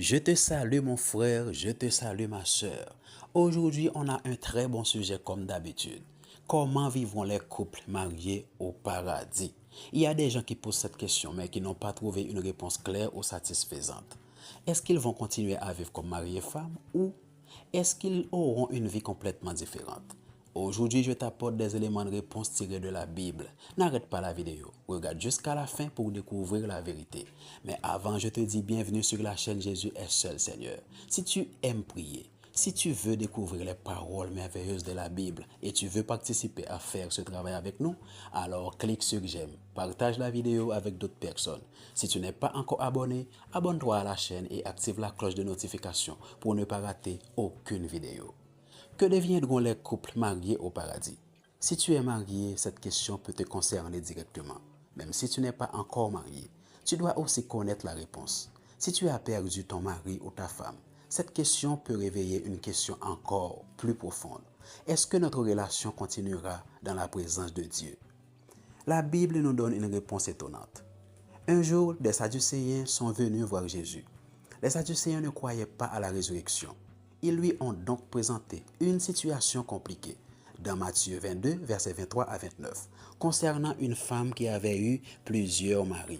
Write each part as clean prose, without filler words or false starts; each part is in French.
Je te salue mon frère, je te salue ma sœur. Aujourd'hui, on a un très bon sujet comme d'habitude. Comment vivront les couples mariés au paradis? Il y a des gens qui posent cette question mais qui n'ont pas trouvé une réponse claire ou satisfaisante. Est-ce qu'ils vont continuer à vivre comme mari et femme ou est-ce qu'ils auront une vie complètement différente? Aujourd'hui, je t'apporte des éléments de réponse tirés de la Bible. N'arrête pas la vidéo. Regarde jusqu'à la fin pour découvrir la vérité. Mais avant, je te dis bienvenue sur la chaîne Jésus est seul Seigneur. Si tu aimes prier, si tu veux découvrir les paroles merveilleuses de la Bible et tu veux participer à faire ce travail avec nous, alors clique sur j'aime, partage la vidéo avec d'autres personnes. Si tu n'es pas encore abonné, abonne-toi à la chaîne et active la cloche de notification pour ne pas rater aucune vidéo. Que deviendront les couples mariés au paradis? Si tu es marié, cette question peut te concerner directement. Même si tu n'es pas encore marié, tu dois aussi connaître la réponse. Si tu as perdu ton mari ou ta femme, cette question peut réveiller une question encore plus profonde. Est-ce que notre relation continuera dans la présence de Dieu? La Bible nous donne une réponse étonnante. Un jour, des Sadducéens sont venus voir Jésus. Les Sadducéens ne croyaient pas à la résurrection. Ils lui ont donc présenté une situation compliquée dans Matthieu 22, versets 23 à 29, concernant une femme qui avait eu plusieurs maris.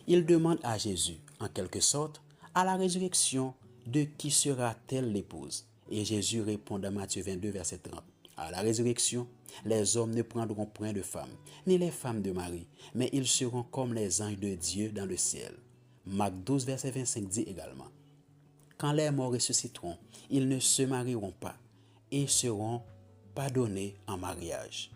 Ils demandent à Jésus, en quelque sorte, à la résurrection, de qui sera-t-elle l'épouse? Et Jésus répond dans Matthieu 22, verset 30. À la résurrection, les hommes ne prendront point de femmes, ni les femmes de mari, mais ils seront comme les anges de Dieu dans le ciel. Marc 12, verset 25 dit également, quand les morts ressusciteront, ils ne se marieront pas et seront pas donnés en mariage.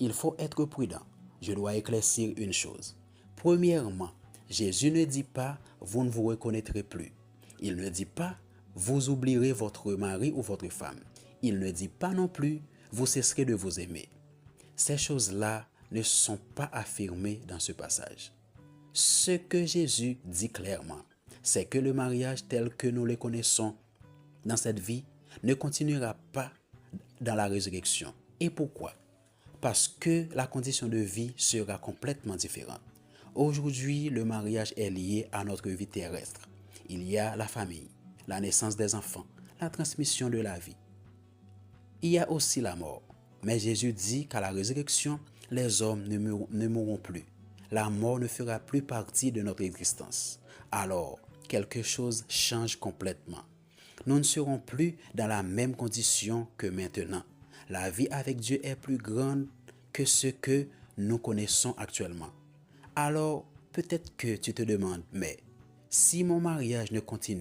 Il faut être prudent. Je dois éclaircir une chose. Premièrement, Jésus ne dit pas « vous ne vous reconnaîtrez plus ». Il ne dit pas « vous oublierez votre mari ou votre femme ». Il ne dit pas non plus « vous cesserez de vous aimer ». Ces choses-là ne sont pas affirmées dans ce passage. Ce que Jésus dit clairement, c'est que le mariage tel que nous le connaissons dans cette vie ne continuera pas dans la résurrection. Et pourquoi? Parce que la condition de vie sera complètement différente. Aujourd'hui, le mariage est lié à notre vie terrestre. Il y a la famille, la naissance des enfants, la transmission de la vie. Il y a aussi la mort. Mais Jésus dit qu'à la résurrection, les hommes ne mourront plus. La mort ne fera plus partie de notre existence. Alors, quelque chose change complètement. Nous ne serons plus dans la même condition que maintenant. La vie avec Dieu est plus grande que ce que nous connaissons actuellement. Alors, peut-être que tu te demandes, mais si mon mariage ne continue